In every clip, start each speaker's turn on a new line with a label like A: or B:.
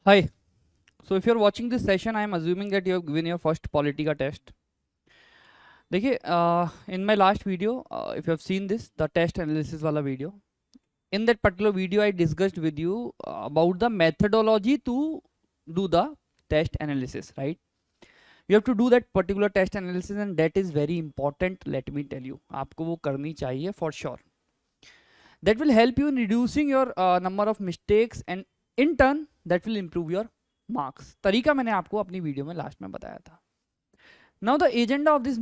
A: Hi. So if you're watching this session, I am assuming that you have given your first Politica test. देखिए, in my last video, if you have seen this, the test analysis वाला video, in that particular video, I discussed with you about the methodology to do the test analysis, right? You have to do that particular test analysis, and that is very important. Let me tell you, आपको वो करनी चाहिए for sure. That will help you in reducing your number of mistakes, and in turn, that will improve your marks. तरीका मैंने आपको अपनी video में last में बताया था. Now the agenda of this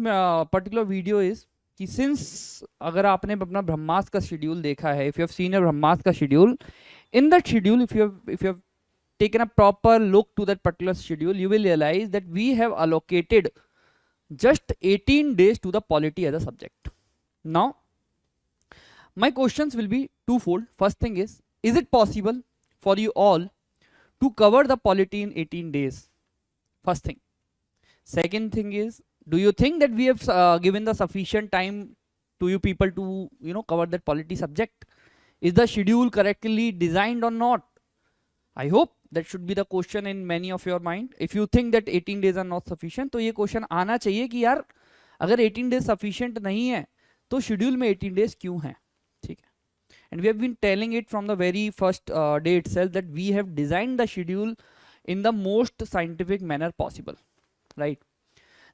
A: particular video is कि since अगर आपने अपना ब्रह्मास्त्र का शेड्यूल देखा है, if you have seen your ब्रह्मास्त्र का schedule, in that schedule if you have taken a proper look to that particular schedule, you will realize that we have allocated just 18 days to the polity as a subject. Now my questions will be twofold. First thing is it possible for you all to cover the polity in 18 days? First thing. Second thing is, do you think that we have given the sufficient time to you people to cover that polity subject? Is the schedule correctly designed or not? I hope that should be the question in many of your mind. If you think that 18 days are not sufficient, तो ये question आना चाहिए कि यार अगर 18 days sufficient नहीं है तो schedule में 18 days क्यों है? ठीक है. And we have been telling it from the very first day itself that we have designed the schedule in the most scientific manner possible, right?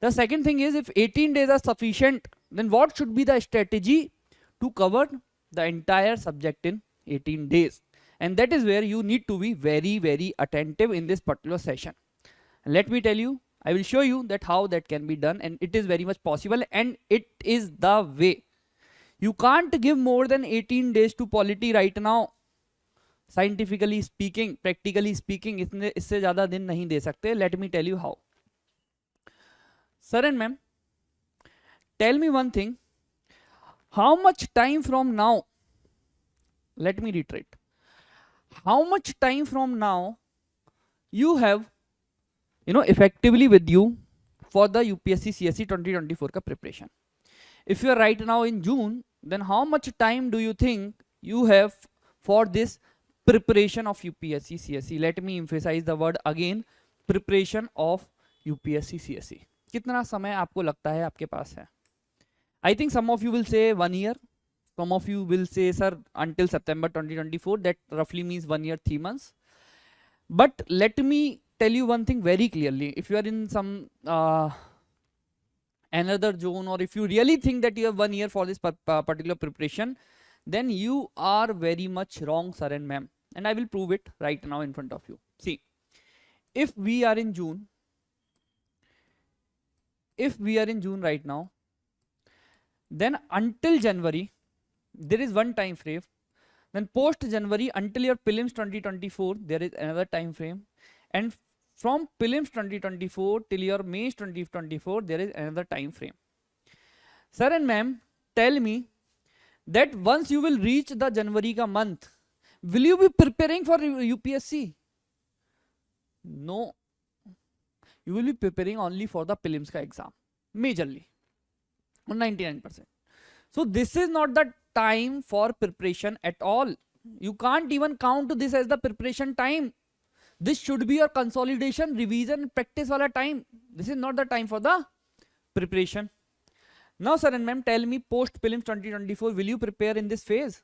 A: The second thing is, if 18 days are sufficient, then what should be the strategy to cover the entire subject in 18 days? And that is where you need to be very, very attentive in this particular session. And let me tell you, I will show you that how that can be done, and it is very much possible, and it is the way. You can't give more than 18 days to polity right now. Scientifically speaking, practically speaking, इससे ज़्यादा दिन नहीं दे सकते. Let me tell you how. Sir and ma'am, tell me one thing. How much time from now? Let me reiterate. How much time from now you have, effectively with you for the UPSC CSE 2024 का preparation? If you are right now in June, then how much time do you think you have for this preparation of UPSC CSE? Let me emphasize the word again, preparation of UPSC CSE. कितना समय आपको लगता है आपके पास है? I think some of you will say 1 year. Some of you will say, sir, until September 2024. That roughly means 1 year, 3 months. But let me tell you one thing very clearly. If you are in some another zone, or if you really think that you have 1 year for this particular preparation, then you are very much wrong, sir and ma'am. And I will prove it right now in front of you. See, if we are in June, right now, then until January, there is one time frame. Then post January until your prelims 2024, there is another time frame. And from prelims 2024 till your mains 2024, there is another time frame. Sir and ma'am, tell me that once you will reach the January ka month, will you be preparing for UPSC? No. You will be preparing only for the prelims ka exam, majorly, 99%. So this is not the time for preparation at all. You can't even count this as the preparation time. This should be your consolidation, revision, practice wala time. This is not the time for the preparation. Now sir and ma'am, tell me, post prelims 2024, will you prepare in this phase?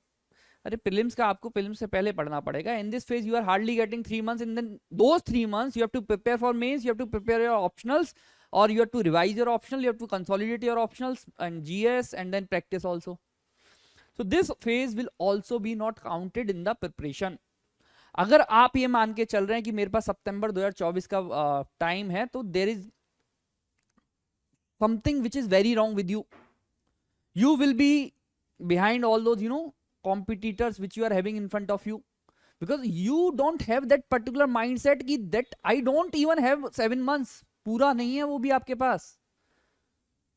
A: अरे prelims का आपको prelims से पहले पढ़ना पड़ेगा. In this phase you are hardly getting 3 months, and then those 3 months you have to prepare for mains, you have to prepare your optionals, or you have to revise your optional, you have to consolidate your optionals and GS, and then practice also. So this phase will also be not counted in the preparation. अगर आप ये मान के चल रहे हैं कि मेरे पास सितंबर 2024 का टाइम है, तो there is something which is very wrong with you. You will be behind all those, competitors which you are having in front of you, because you don't have that particular mindset कि that I don't even have 7 months. पूरा नहीं है वो भी आपके पास.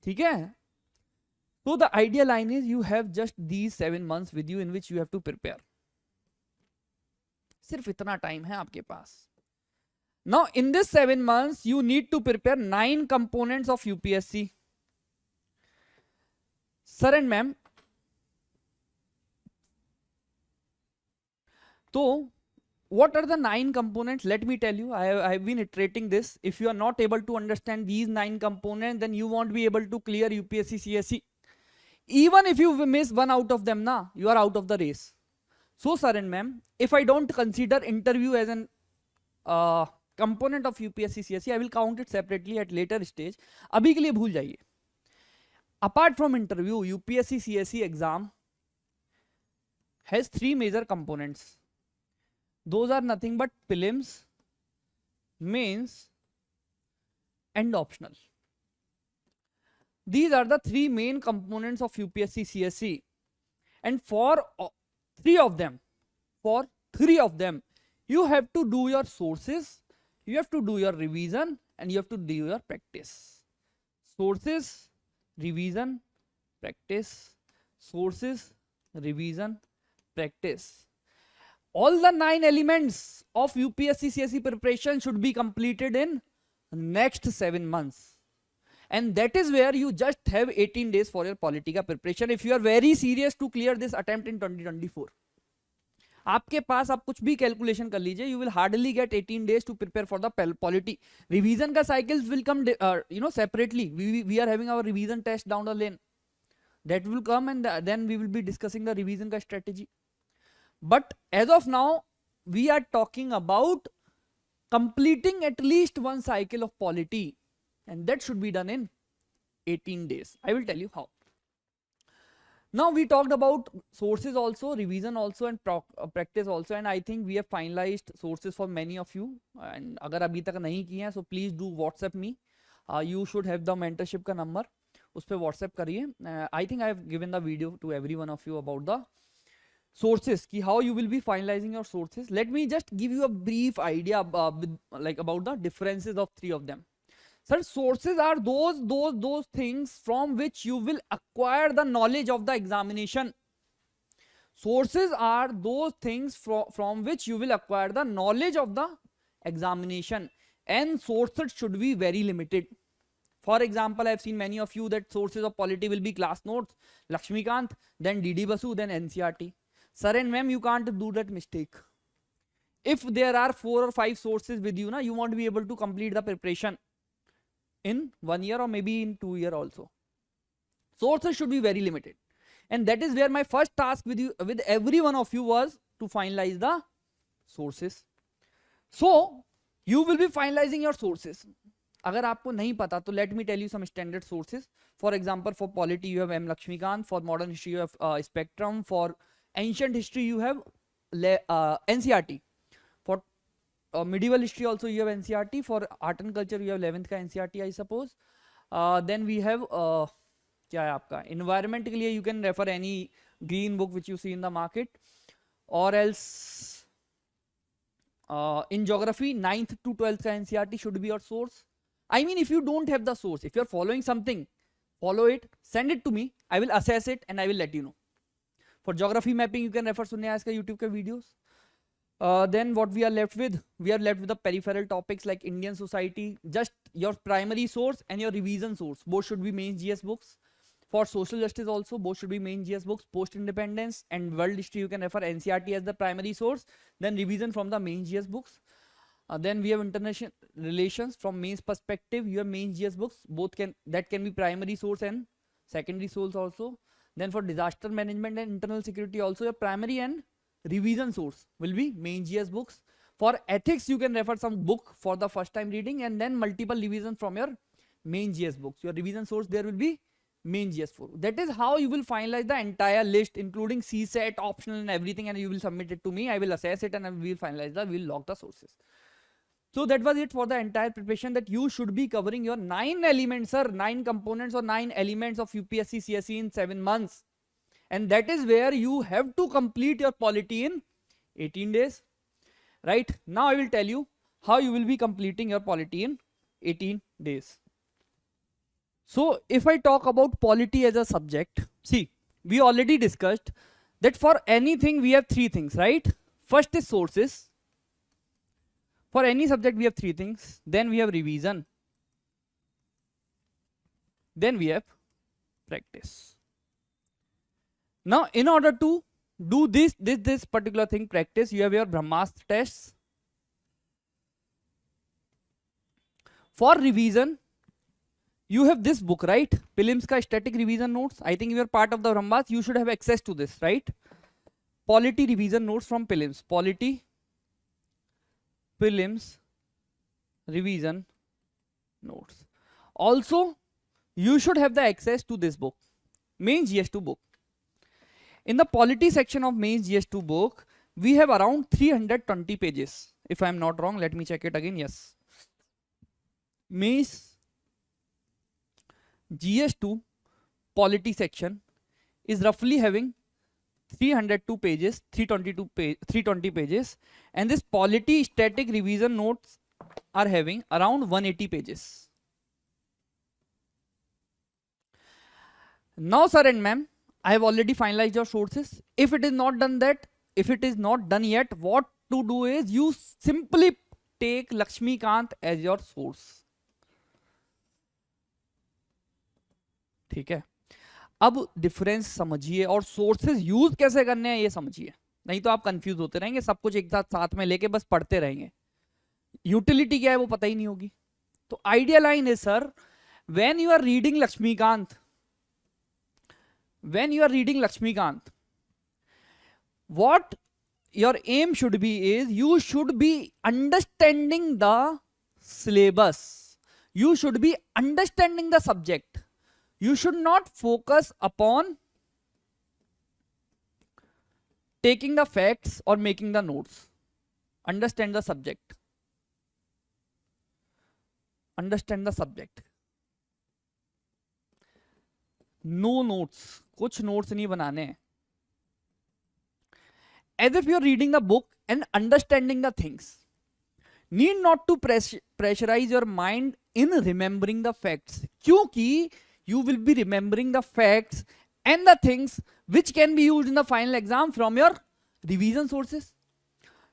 A: ठीक है? So the ideal line is you have just these 7 months with you in which you have to prepare. सिर्फ इतना टाइम है आपके पास. Now in this 7 months you need to prepare 9 components of UPSC. Sir and ma'am, तो what are the 9 components? Let me tell you, I have been iterating this. If you are not able to understand these 9 components, then you won't be able to clear UPSC CSE. Even if you miss one out of them, you are out of the race. So sir and ma'am, if I don't consider interview as an component of UPSC CSE, I will count it separately at later stage. Abhi ke liye bhul jaiye. Apart from interview, UPSC CSE exam has 3 major components. Those are nothing but prelims, mains, and optional. These are the 3 main components of UPSC CSE. And for 3 of them, you have to do your sources, you have to do your revision, and you have to do your practice. Sources, revision, practice. Sources, revision, practice. All the 9 elements of UPSC CSE preparation should be completed in next 7 months. And that is where you just have 18 days for your Politica preparation if you are very serious to clear this attempt in 2024. आपके पास आप कुछ भी calculation कर लीजिए, you will hardly get 18 days to prepare for the polity. Revision का cycles will come separately. We are having our revision test down the lane. That will come, and then we will be discussing the revision ka strategy. But as of now, we are talking about completing at least one cycle of polity, and that should be done in 18 days. I will tell you how. Now we talked about sources also, revision also, and practice also, and I think we have finalized sources for many of you. And अगर अभी तक नहीं किए हैं, so please do WhatsApp me. You should have the mentorship का number. उस पे WhatsApp करिए. I think I have given the video to every one of you about the sources, ki how you will be finalizing your sources. Let me just give you a brief idea about the differences of 3 of them. Sir, sources are those things from which you will acquire the knowledge of the examination. Sources are those things from which you will acquire the knowledge of the examination, and sources should be very limited. For example, I have seen many of you that sources of polity will be class notes, Lakshmikant, then DD Basu, then NCERT. Sir and ma'am, you can't do that mistake. If there are 4 or 5 sources with you, you won't be able to complete the preparation in 1 year or maybe in 2 years also. Sources should be very limited. And that is where my first task with every one of you was to finalize the sources. So, you will be finalizing your sources. अगर आपको नहीं पता तो let me tell you some standard sources. For example, for polity you have M. Lakshmikant, for modern history you have Spectrum, for ancient history you have NCERT, for medieval history also you have NCERT, for art and culture you have 11th का NCERT I suppose. Then we have क्या है आपका environment के लिए you can refer any green book which you see in the market, or else in geography 9th to 12th का NCERT should be your source. I mean, if you don't have the source, if you are following something, follow it, send it to me, I will assess it and I will let you know. For geography mapping, you can refer Sunyas ka YouTube ka videos. Then what we are left with? We are left with the peripheral topics like Indian society. Just your primary source and your revision source. Both should be main GS books. For social justice also, both should be main GS books. Post-independence and world history, you can refer NCERT as the primary source. Then revision from the main GS books. Then we have international relations from mains perspective. You have main GS books. That can be primary source and secondary source also. Then for disaster management and internal security also, your primary and revision source will be main GS books. For ethics, you can refer some book for the first time reading and then multiple revisions from your main GS books. Your revision source there will be main GS4. That is how you will finalize the entire list, including CSET, optional and everything, and you will submit it to me. I will assess it and we will finalize we will log the sources. So that was it for the entire preparation, that you should be covering your 9 elements, sir, 9 components or 9 elements of UPSC CSE in 7 months. And that is where you have to complete your polity in 18 days. Right? Now I will tell you how you will be completing your polity in 18 days. So if I talk about polity as a subject, see, we already discussed that for anything we have 3 things, right? First is sources. For any subject we have 3 things. Then we have revision. Then we have practice. Now in order to do this particular thing practice. You have your Brahmastra tests. For revision, you have this book, right? Prelims ka static revision notes. I think if you are part of the Brahmastra, you should have access to this, right? Polity revision notes from prelims. Polity prelims revision notes. Also, you should have the access to this book, Mains GS2 book. In the polity section of Mains GS2 book, we have around 320 pages. If I am not wrong, let me check it again. Yes. Mains GS2 polity section is roughly having 302 pages, 320 pages, and this polity static revision notes are having around 180 pages. Now, sir and ma'am, I have already finalized your sources. If it is not done yet, what to do is you simply take Lakshmikant as your source. ठीक है, अब difference समझिए और sources use कैसे करने हैं ये समझिए, नहीं तो आप कंफ्यूज होते रहेंगे, सब कुछ एक साथ में लेके बस पढ़ते रहेंगे, यूटिलिटी क्या है वो पता ही नहीं होगी. तो आइडिया लाइन है sir, when you are reading Laxmikanth, what your aim should be is you should be understanding the syllabus, you should be understanding the subject. You should not focus upon taking the facts or making the notes. Understand the subject. Understand the subject. No notes. कुछ notes नहीं बनाने हैं. As if you are reading the book and understanding the things. Need not to pressurize your mind in remembering the facts. क्योंकि you will be remembering the facts and the things which can be used in the final exam from your revision sources.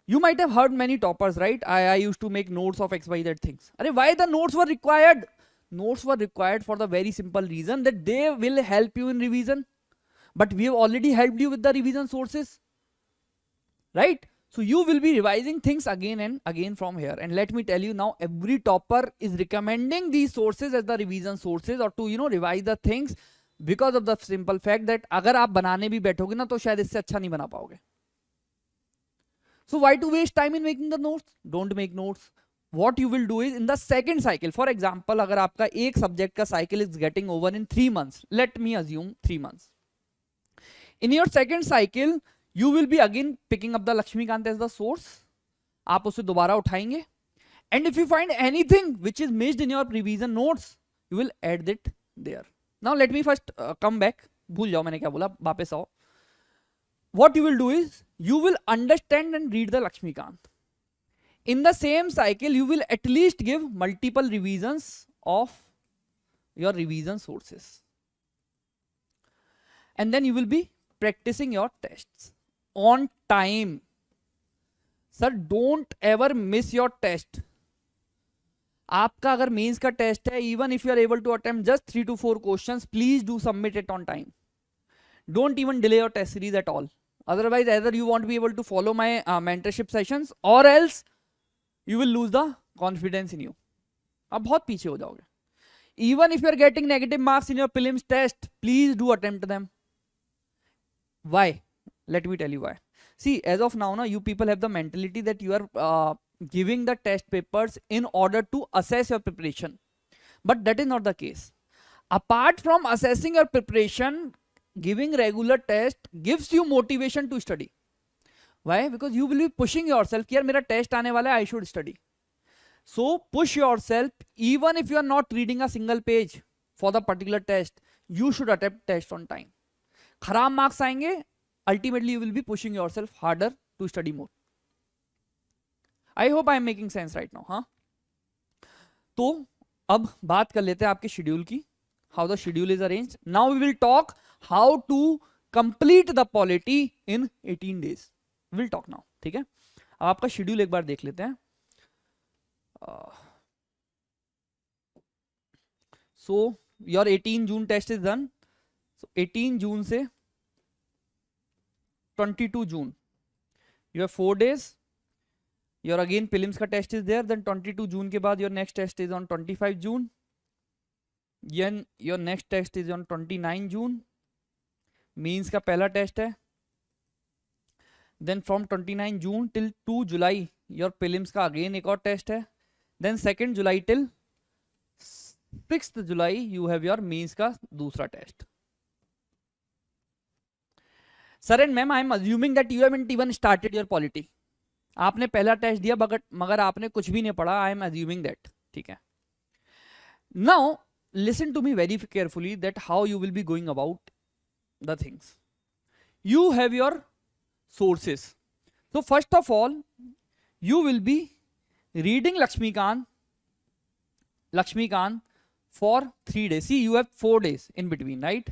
A: You might have heard many toppers, right? I used to make notes of XYZ things. Arey, why the notes were required? Notes were required for the very simple reason that they will help you in revision. But we have already helped you with the revision sources, right? So you will be revising things again and again from here. And let me tell you now, every topper is recommending these sources as the revision sources or to, revise the things because of the simple fact that अगर आप बनाने भी बैठोगे ना तो शायद इससे अच्छा नहीं बना पाओगे. So why to waste time in making the notes? Don't make notes. What you will do is in the second cycle, for example, अगर आपका एक subject का cycle is getting over in 3 months, let me assume 3 months. In your second cycle, you will be again picking up the Lakshmikant as the source. आप उसे दोबारा उठाएंगे. And if you find anything which is missed in your revision notes, you will add it there. Now let me first come back. भूल जाओ मैंने क्या बोला, वापस आओ. What you will do is you will understand and read the Lakshmikant. In the same cycle, you will at least give multiple revisions of your revision sources. And then you will be practicing your tests on time. Sir, don't ever miss your test. आपका अगर mains का test है, even if you are able to attempt just 3 to 4 questions, please do submit it on time. Don't even delay your test series at all. Otherwise, either you won't be able to follow my mentorship sessions or else you will lose the confidence in you. आप बहुत पीछे हो जाओगे. Even if you are getting negative marks in your prelims test, please do attempt them. Why? Let me tell you why. See, as of now, you people have the mentality that you are giving the test papers in order to assess your preparation. But that is not the case. Apart from assessing your preparation, giving regular test gives you motivation to study. Why? Because you will be pushing yourself. Yaar, mera test aane wala hai, I should study. So push yourself. Even if you are not reading a single page for the particular test, you should attempt test on time. खराब marks आएंगे, ultimately you will be pushing yourself harder to study more. I hope I am making sense right now, हाँ? तो अब बात कर लेते हैं आपके शेड्यूल की. How the schedule is arranged. Now we will talk how to complete the polity in 18 days. We will talk now, ठीक है? अब आपका शेड्यूल एक बार देख लेते हैं. So your 18 June test is done. So 18 जून से 22 June. You have 4 days. Your again prelims का test is there. Then 22 June के बाद your next test is on 25 June. Then your next test is on 29 June. Means का पहला test है. Then from 29 June till 2 July your prelims का again एक और test है. Then 2nd July till 6th July you have your means का दूसरा test. Sir and ma'am, I am assuming that you haven't even started your polity. आपने पहला test दिया मगर आपने कुछ भी नहीं पढ़ा. I am assuming that. ठीक है. Now listen to me very carefully that how you will be going about the things. You have your sources. So first of all, you will be reading Lakshmikant for 3 days. See, you have 4 days in between, right?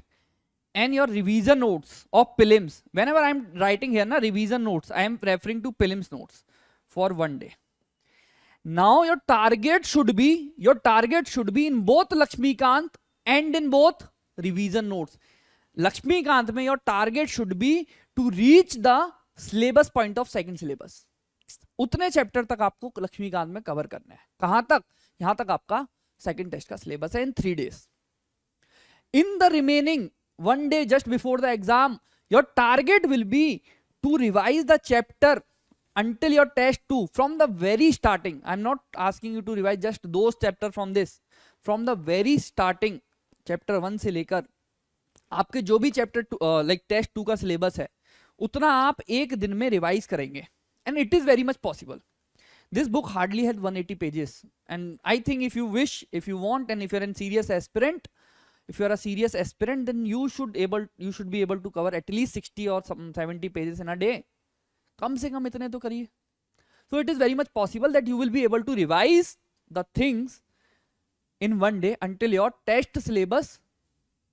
A: And your revision notes of prelims. Whenever I am writing here, na revision notes, I am referring to prelims notes for 1 day. Now your target should be in both Lakshmikant and in both revision notes. Lakshmikant mein your target should be to reach the syllabus point of second syllabus. उतने chapter तक आपको लक्ष्मीकांत में cover करना है. कहां तक? यहां तक आपका सेकंड टेस्ट का सिलेबस है इन 3 days. In the remaining 1 day just before the exam, your target will be to revise the chapter until your test 2 from the very starting. I'm not asking you to revise just those chapter from this. From the very starting, chapter 1 से लेकर आपके जो भी chapter like test 2 का syllabus है उतना आप एक दिन में रिवाइज करेंगे. And it is very much possible. This book hardly has 180 pages. And I think if you wish, if you want, and if you're a serious aspirant, then you should be able to cover at least 60 or 70 pages in a day. कम से कम इतने तो करिए. So it is very much possible that you will be able to revise the things in 1 day until your test syllabus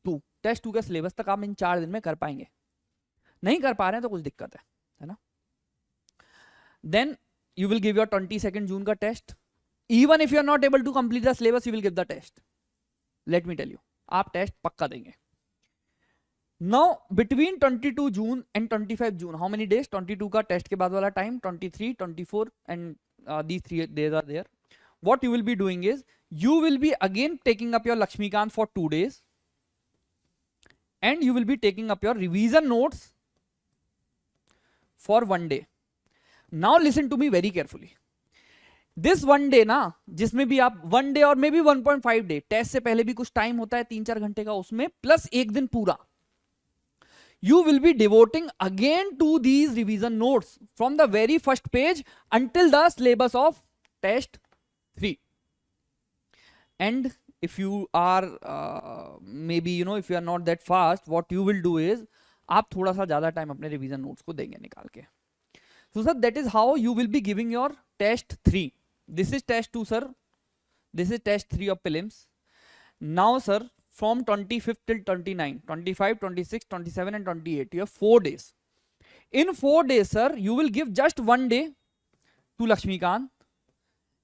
A: 2. Test 2 का syllabus तक आप इन 4 दिन में कर पाएंगे. नहीं कर पा रहे हैं तो कुछ दिक्कत है ना? Then you will give your 22nd June का test. Even if you are not able to complete the syllabus, you will give the test. Let me tell you, आप टेस्ट पक्का देंगे. Now between 22 June and 25 June, how many days? 22 का test के बाद वाला time, 23, 24 and these 3 days are there. What you will be doing is, you will be again taking up your Lakshmikant for 2 days and you will be taking up your revision notes for 1 day. Now listen to me very carefully. This 1 day ना, जिसमें भी आप 1 day और may be 1.5 day, test से पहले भी कुछ time होता है 3-4 घंटे का, उसमें प्लस एक दिन पूरा, you will be devoting again to these revision notes from the very first page until the syllabus of test 3. And if you are maybe if you are not that fast, what you will do is आप थोड़ा सा ज्यादा time अपने revision notes को देंगे निकाल के. So sir, that is how you will be giving your test 3. This is test 2, sir. This is test 3 of prelims. Now sir, from 25th till 29, 25, 26, 27 and 28, you have 4 days. In 4 days sir, you will give just 1 day to Lakshmikant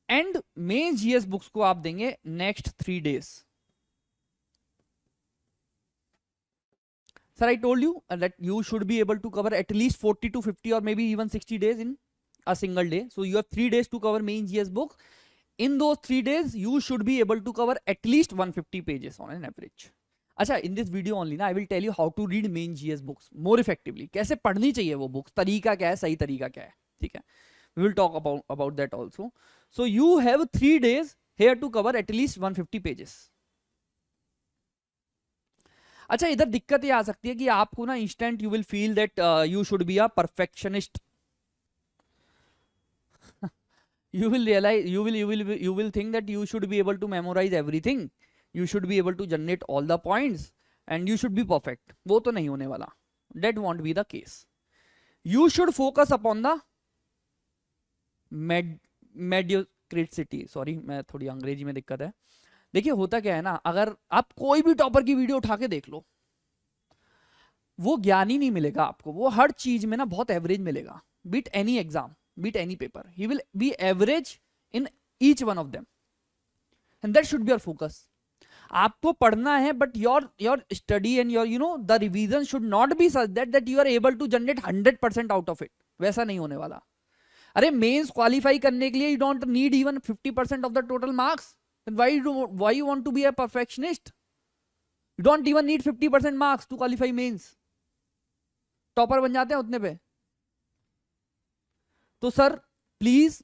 A: and main GS books को आप देंगे next 3 days. Sir, I told you that you should be able to cover at least 40 to 50 or maybe even 60 days in a single day. So you have 3 days to cover main GS book. In those 3 days, you should be able to cover at least 150 pages on an average. अच्छा, in this video only ना, I will tell you how to read main GS books more effectively. कैसे पढ़नी चाहिए वो books, तरीका क्या है, सही तरीका क्या है, ठीक है? We will talk about that also. So you have 3 days here to cover at least 150 pages. अच्छा, इधर दिक्कत ये आ सकती है कि आपको ना instant you will feel that you should be a perfectionist. You will realize, you will think that you should be able to memorize everything, you should be able to generate all the points and you should be perfect. वो तो नहीं होने वाला. That won't be the case. You should focus upon the mediocrity. Sorry, मैं थोड़ी अंग्रेजी में दिक्कत है. देखिए होता क्या है ना, अगर आप कोई भी टॉपर की वीडियो उठा के देख लो, वो ज्ञान ही नहीं मिलेगा आपको. वो हर चीज में ना बहुत एवरेज मिलेगा. Beat any exam, beat any paper, he will be average in each one of them, and that should be your focus. आपको पढ़ना है, but your study and your the revision should not be such that you are able to generate 100% out of it. वैसा नहीं होने वाला. अरे mains qualify करने के लिए you don't need even 50% of the total marks. Why you want to be a perfectionist? You don't even need 50% marks to qualify mains. Topper बन जाते हैं उतने पे. तो सर प्लीज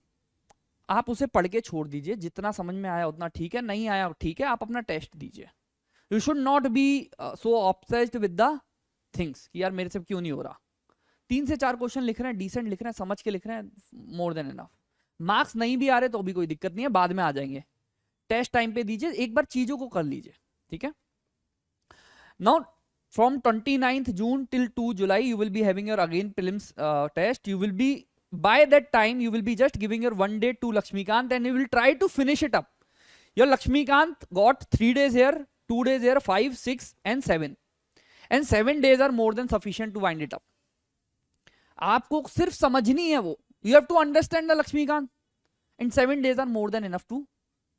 A: आप उसे पढ़ के छोड़ दीजिए. जितना समझ में आया उतना ठीक है, नहीं आया ठीक है, आप अपना टेस्ट दीजिए. You should not B so obsessed with the things कि यार मेरे से क्यों नहीं हो रहा. 3 से 4 क्वेश्चन लिख रहे हैं, डिसेंट लिख रहे हैं, समझ के लिख रहे हैं, मोर देन इनफ. मार्क्स नहीं भी आ रहे तो भी कोई दिक्कत नहीं है, बाद में आ जाएंगे. टेस्ट टाइम पे दीजिए, एक बार चीजों को कर लीजिए. ठीक है. Now from 29th June till 2 July you will be having your again prelims test. You will be, by that time you will be just giving your 1 day to Lakshmikant and you will try to finish it up. Your Lakshmikant got 3 days here, 2 days here, 5, 6 and 7. And 7 days are more than sufficient to wind it up. आपको सिर्फ समझनी है वो. You have to understand the Lakshmikant and 7 days are more than enough to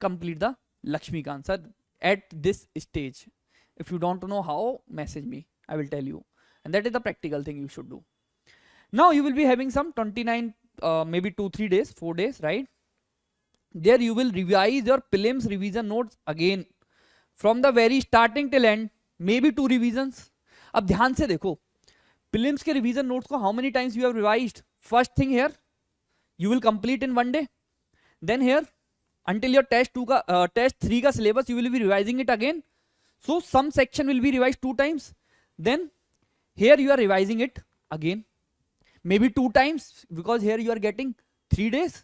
A: complete the Lakshmikant, sir, at this stage. If you don't know how, message me, I will tell you. And that is the practical thing you should do. Now you will be having some 29 maybe 2-3 days, 4 days, right? There you will revise your prelims revision notes again from the very starting till end, maybe 2 revisions. अब ध्यान से देखो, prelims के revision notes को how many times you have revised? First thing here, you will complete in 1 day. Then here, until your test 2 का test 3 का syllabus, you will be revising it again. So some section will be revised 2 times. Then here you are revising it again, maybe 2 times, because here you are getting 3 days.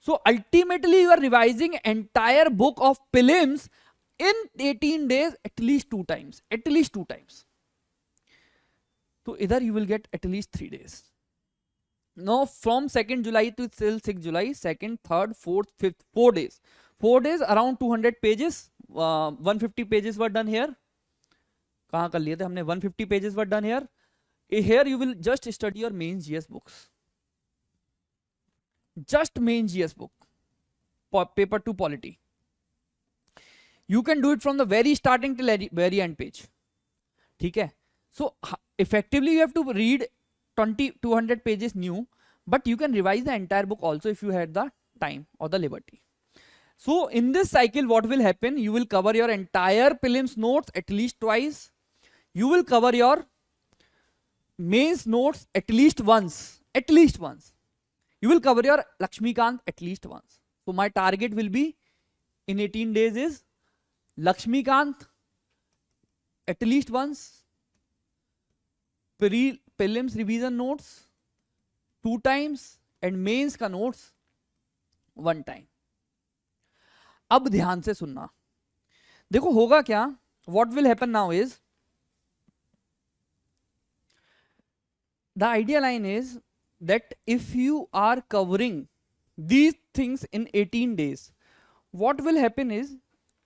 A: So ultimately you are revising entire book of prelims in 18 days at least 2 times. At least 2 times. So either you will get at least 3 days. Now from 2nd July to till 6th July, 2nd, 3rd, 4th, 5th, 4 days. 4 days, around 200 pages. 150 pages were done here. कहाँ कर लिए थे हमने? 150 pages were done here. Here you will just study your main GS books. Just main GS book. Paper 2 polity. You can do it from the very starting till very end page. ठीक है. So effectively you have to read 200 pages new, but you can revise the entire book also if you had the time or the liberty. So in this cycle what will happen, you will cover your entire prelims notes at least twice. You will cover your mains notes at least once. At least once. You will cover your Lakshmikant at least once. So my target will be in 18 days is Lakshmikant at least once, prelims revision notes 2 times and mains का notes 1 time. अब ध्यान से सुनना. देखो होगा क्या, what will happen now is, the idea line is that if you are covering these things in 18 days, what will happen is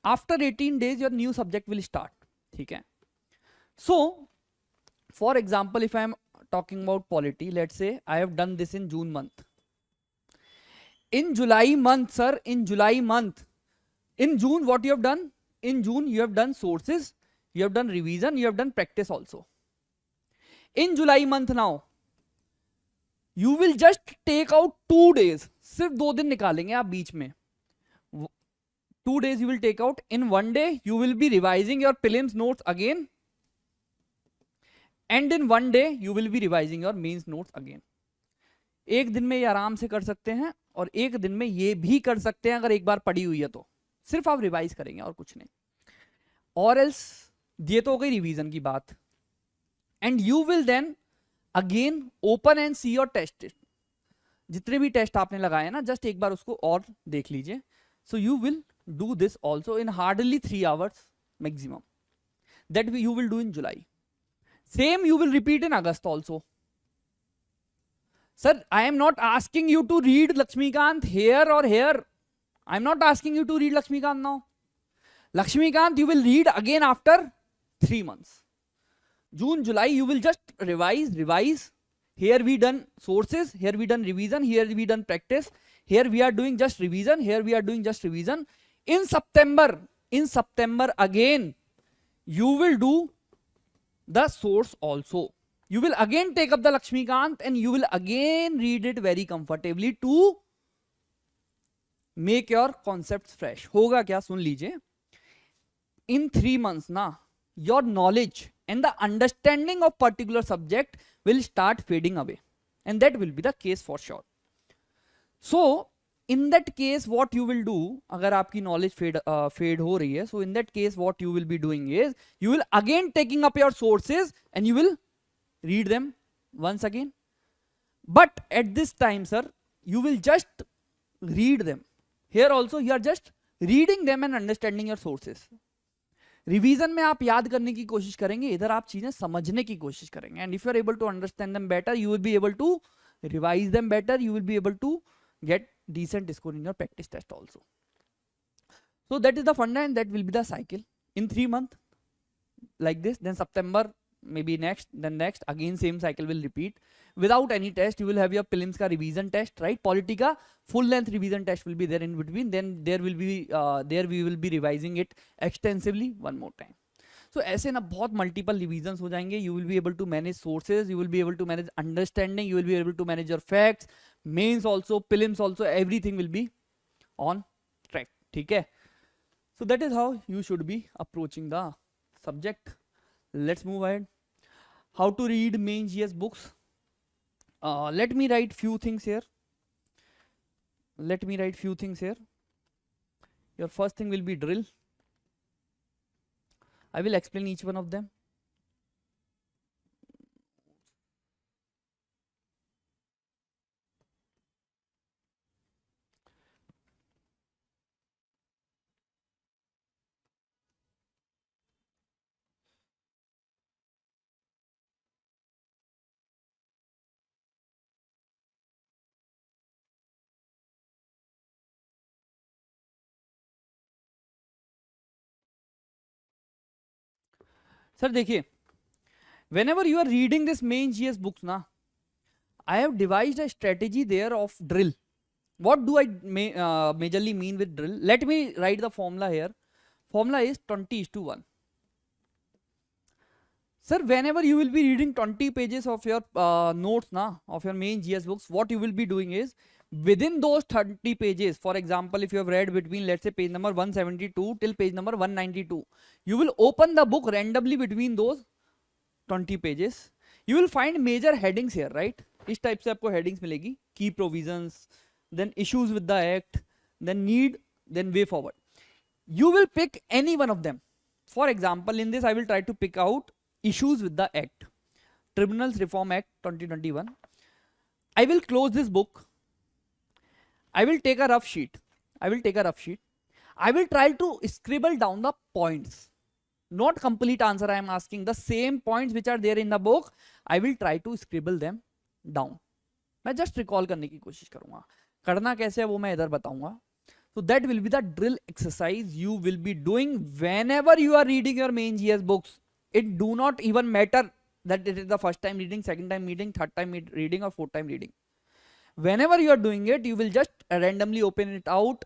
A: after 18 days your new subject will start. ठीक है. So for example, if I am talking about polity, let's say I have done this in June month. In July month, sir, in July month, in June what you have done? In June you have done sources, you have done revision, you have done practice also. In July month now, you will just take out 2 days. सिर्फ 2 दिन निकालेंगे आप बीच में. 2 days you will take out. In 1 day you will be revising your prelims notes again. And in 1 day you will be revising your mains notes again. एक दिन में ये आराम से कर सकते हैं और एक दिन में ये भी कर सकते हैं अगर एक बार पढ़ी हुई है तो. सिर्फ आप रिवाइज करेंगे और कुछ नहीं. और एल्स ये तो हो गई रिवीजन की बात. And you will then again open and see your test. जितने भी टेस्ट आपने लगाए ना, जस्ट एक बार उसको और देख लीजिए. So you will do this also in hardly 3 hours maximum. That you will do in July. Same you will repeat in August also. Sir, I am not asking you to read Lakshmikant here or here. I am not asking you to read Lakshmikant now. Lakshmikant you will read again after 3 months. June, July you will just revise. Here we done sources, here we done revision, here we done practice. Here we are doing just revision, here we are doing just revision. In September in September again you will do the source also. You will again take up the Lakshmikant and you will again read it very comfortably to make your concepts fresh. होगा क्या, सुन लीजिए. In 3 months ना, your knowledge and the understanding of particular subject will start fading away, and that will be the case for sure. So in that case what you will do, अगर आपकी knowledge fade हो रही है, so in that case what you will be doing is you will again taking up your sources and you will read them once again. But at this time sir, you will just read them. Here also you are just reading them and understanding your sources. Revision में आप याद करने की कोशिश करेंगे, इधर आप चीजें समझने की कोशिश करेंगे. And if you are able to understand them better, you will be able to revise them better, you will be able to get decent score in your practice test also. So that is the funda and that will be the cycle in 3 months like this. Then September maybe next, then next again same cycle will repeat without any test. You will have your prelims ka revision test, right? Polity ka full length revision test will be there in between. Then there will be there we will be revising it extensively one more time. So ऐसे ना बहुत multiple revisions हो जाएंगे. You will be able to manage sources, you will be able to manage understanding, you will be able to manage your facts, mains also, prelims also, everything will be on track. ठीक है? So that is how you should be approaching the subject. Let's move ahead. How to read main GS books. Let me write few things here. Your first thing will be drill. I will explain each one of them. Sir देखिए, whenever you are reading this main GS books ना, I have devised a strategy there of drill. What do I majorly mean with drill? Let me write the formula here. Formula is 20:1. Sir, whenever you will be reading 20 pages of your notes na, of your main GS books, what you will be doing is within those 30 pages, for example, if you have read between let's say page number 172 till page number 192, you will open the book randomly between those 20 pages. You will find major headings here, right? इस type से आपको headings मिलेगी. Key provisions, then issues with the act, then need, then way forward. You will pick any one of them. For example, in this I will try to pick out issues with the act, Tribunals Reform Act 2021. I will close this book. I will take a rough sheet. I will try to scribble down the points. Not complete answer I am asking. The same points which are there in the book, I will try to scribble them down. मैं just recall करने की कोशिश करूंगा. करना कैसे है वो मैं इधर बताऊंगा. So that will be the drill exercise you will be doing whenever you are reading your main GS books. It do not even matter that it is the first time reading, second time reading, third time reading or fourth time reading. Whenever you are doing it, you will just randomly open it out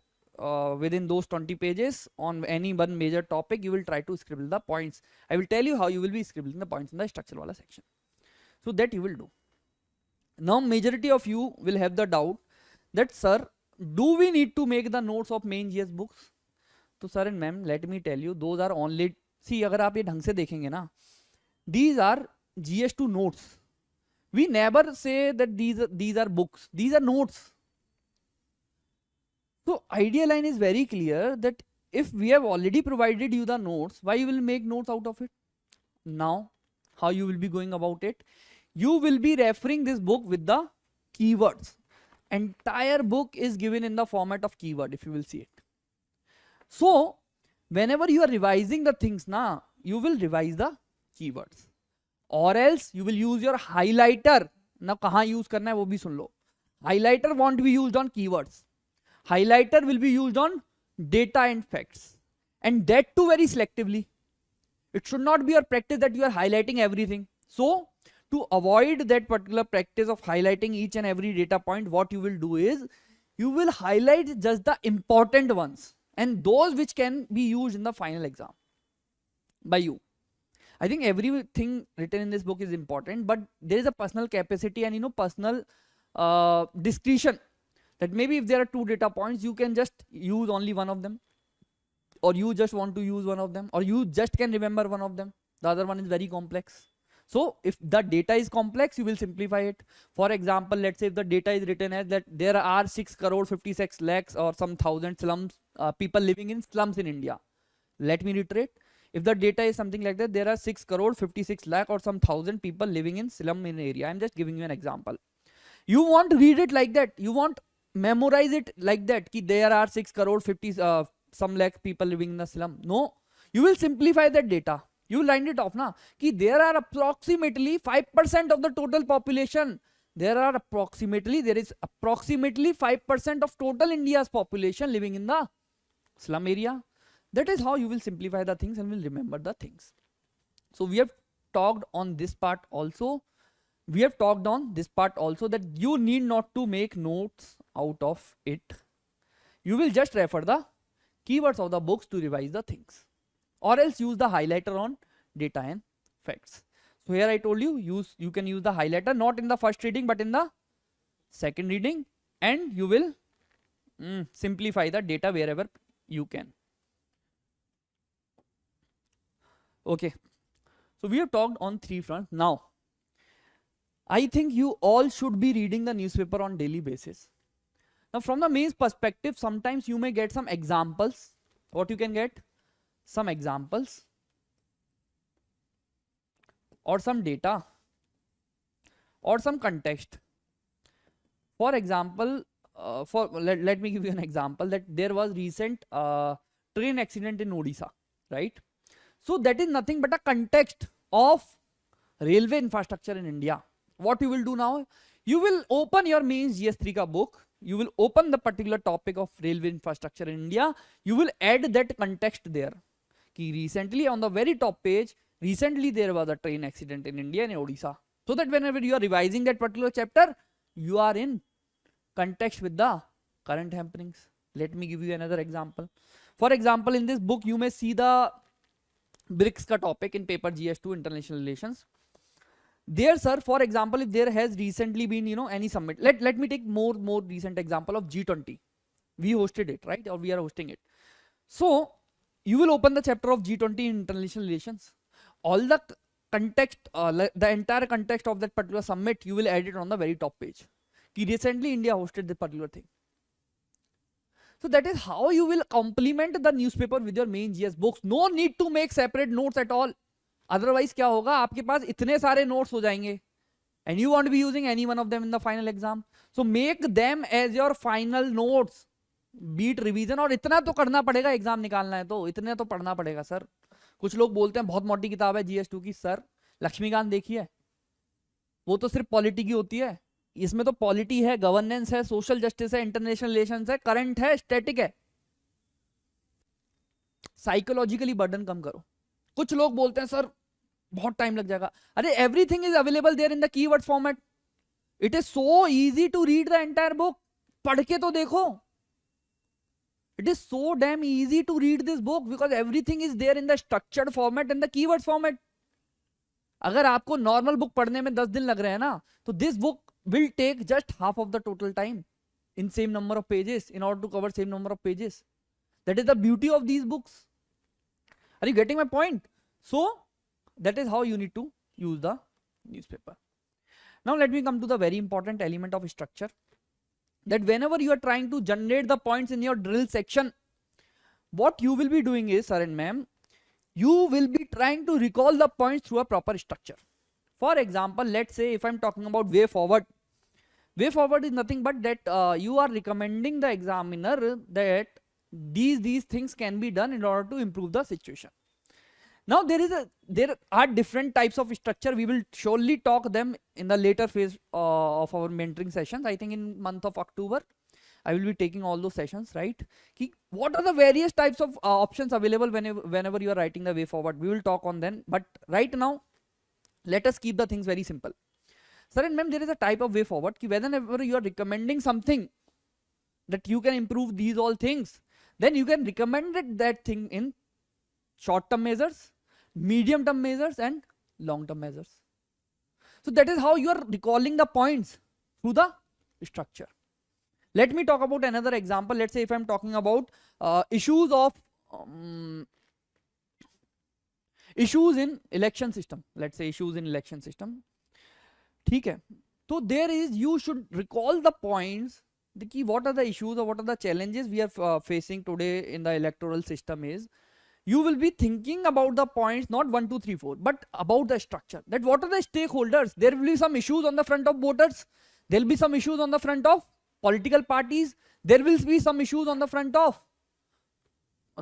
A: within those 20 pages on any one major topic. You will try to scribble the points. I will tell you how you will be scribbling the points in the structure wala section. So that you will do. Now majority of you will have the doubt that sir, do we need to make the notes of main GS books? So sir and ma'am, let me tell you, those are only, see अगर आप ये ढंग से देखेंगे ना, these are GS2 notes. We never say that these are books, these are notes. So idea line is very clear that if we have already provided you the notes, why you will make notes out of it? Now, how you will be going about it? You will be referring this book with the keywords. Entire book is given in the format of keyword, if you will see it. So, whenever you are revising the things, na, you will revise the keywords. Or else, you will use your highlighter. Now, kahan use karna hai, wo bhi sun lo. Highlighter won't be used on keywords. Highlighter will be used on data and facts. And that too very selectively. It should not be your practice that you are highlighting everything. So, to avoid that particular practice of highlighting each and every data point, what you will do is, you will highlight just the important ones and those which can be used in the final exam by you. I think everything written in this book is important, but there is a personal capacity and personal discretion, that maybe if there are 2 data points, you can just use only one of them, or you just want to use one of them, or you just can remember one of them. The other one is very complex. So if the data is complex, you will simplify it. For example, let's say if the data is written as that there are 6 crore 56 lakhs or some thousand slums, people living in slums in India. Let me reiterate. If the data is something like that, there are 6 crore 56 lakh or some thousand people living in slum in area. I'm just giving you an example. You want to read it like that. You want memorize it like that. Ki there are 6 crore 50 some lakh people living in the slum. No, you will simplify that data. You will line it off na. Ki there are approximately 5% of the total population. There is approximately 5% of total India's population living in the slum area. That is how you will simplify the things and will remember the things. So we have talked on this part also. That you need not to make notes out of it. You will just refer the keywords of the books to revise the things, or else use the highlighter on data and facts. So here I told you, you can use the highlighter not in the first reading but in the second reading, and you will simplify the data wherever you can. Okay, so we have talked on 3 fronts. Now I think you all should be reading the newspaper on daily basis. Now from the mains perspective, sometimes you may get some examples. What you can get? Some examples or some data or some context. For example, let me give you an example, that there was recent train accident in Odisha, right? So that is nothing but a context of railway infrastructure in India. What you will do now? You will open your mains GS3 ka book. You will open the particular topic of railway infrastructure in India. You will add that context there. Ki recently on the very top page, recently there was a train accident in India in Odisha. So that whenever you are revising that particular chapter, you are in context with the current happenings. Let me give you another example. For example, in this book, you may see the BRICS ka topic in paper GS2 international relations. There, sir, for example, if there has recently been, any summit, let me take more recent example of G20. We hosted it, right? Or we are hosting it. So you will open the chapter of G20 in international relations. All the context, the entire context of that particular summit, you will add it on the very top page. Ki recently India hosted this particular thing. So that is how you will complement the newspaper with your main GS books. No need to make separate notes at all. Otherwise क्या होगा, आपके पास इतने सारे notes हो जाएंगे, and you won't be using any one of them in the final exam. So make them as your final notes. Beat revision, और इतना तो करना पड़ेगा, एग्जाम निकालना है तो इतने तो पढ़ना पड़ेगा सर. कुछ लोग बोलते हैं बहुत मोटी किताब है GS2 की. सर लक्ष्मीकांत देखिए, वो तो सिर्फ पॉलिटी की होती है. इसमें तो पॉलिटी है, गवर्नेंस है, सोशल जस्टिस है, इंटरनेशनल रिलेशंस है, करंट है, स्टैटिक है. साइकोलॉजिकली बर्डन कम करो. कुछ लोग बोलते हैं सर बहुत टाइम लग जाएगा. अरे everything is available there in the keyword format. It is so easy to read the entire book. पढ़ के तो देखो. It is so damn easy to read this book because everything is there in the structured format and the keywords format. अगर आपको normal book पढ़ने में 10 दिन लग रहे हैं ना, तो this book will take just half of the total time in same number of pages in order to cover same number of pages. That is the beauty of these books. Are you getting my point? So that is how you need to use the newspaper. Now let me come to the very important element of structure. That whenever you are trying to generate the points in your drill section, what you will be doing is, sir and ma'am, you will be trying to recall the points through a proper structure. For example, let's say if I'm talking about way forward is nothing but that you are recommending the examiner that these things can be done in order to improve the situation. Now there are different types of structure. We will surely talk them in the later phase of our mentoring sessions. I think in month of October, I will be taking all those sessions, right? What are the various types of options available whenever you are writing the way forward? We will talk on them. But right now, let us keep the things very simple. Sir and ma'am, there is a type of way forward. Whenever you are recommending something that you can improve these all things, then you can recommend that thing in short term measures, medium term measures, and long term measures. So that is how you are recalling the points through the structure. Let me talk about another example. Let's say if I'm talking about issues in election system. Let's say issues in election system. ठीक है. So there is, you should recall the points. What are the issues or what are the challenges we are facing today in the electoral system is, you will be thinking about the points, not 1, 2, 3, 4, but about the structure. That what are the stakeholders? There will be some issues on the front of voters. There will be some issues on the front of political parties. There will be some issues on the front of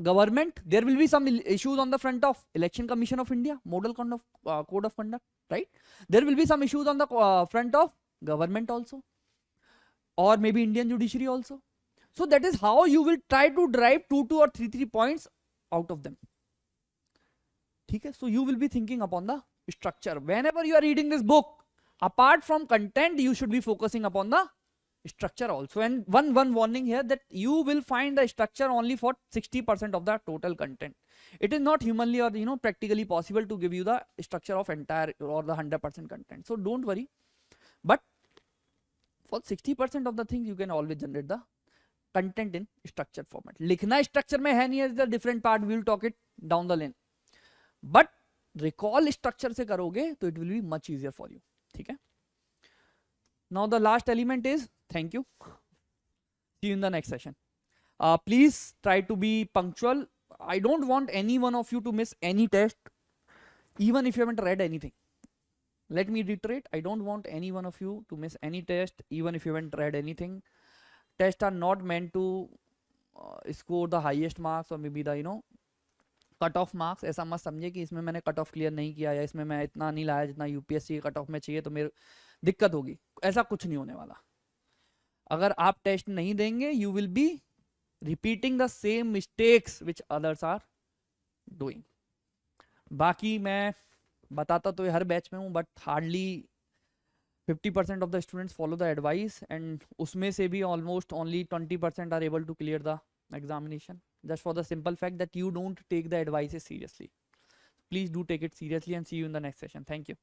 A: government. There will be some issues on the front of Election Commission of India, Model Code of Conduct, right? There will be some issues on the front of government also, or maybe Indian judiciary also. So that is how you will try to derive 2 or 3 points out of them. Okay? So you will be thinking upon the structure. Whenever you are reading this book, apart from content, you should be focusing upon the structure also. And one warning here, that you will find the structure only for 60% of the total content. It is not humanly or practically possible to give you the structure of entire or the 100% content. So don't worry. But for 60% of the things, you can always generate the content in structured format. लिखना structure में है नहीं, is the different part. We will talk it down the lane. But recall structure से करोगे तो it will be much easier for you. ठीक है? Now the last element is thank you. See you in the next session. Please try to be punctual. I don't want any one of you to miss any test, even if you haven't read anything. Let me reiterate, I don't want any one of you to miss any test, even if you haven't read anything. Tests are not meant to score the highest marks or maybe the cut off marks. ऐसा मत समझे कि इसमें मैंने cut off clear नहीं किया या इसमें मैं इतना नहीं लाया जितना यूपीएससी कट ऑफ में चाहिए तो मेरे दिक्कत होगी. ऐसा कुछ नहीं होने वाला. अगर आप टेस्ट नहीं देंगे, you will be repeating the same mistakes which others are doing. बाकी मैं बताता तो हर बैच में हूँ, but hardly 50% of the students follow the advice, and उसमें से भी almost only 20% are able to clear the examination, just for the simple fact that you don't take the advices seriously. Please do take it seriously and see you in the next session. Thank you.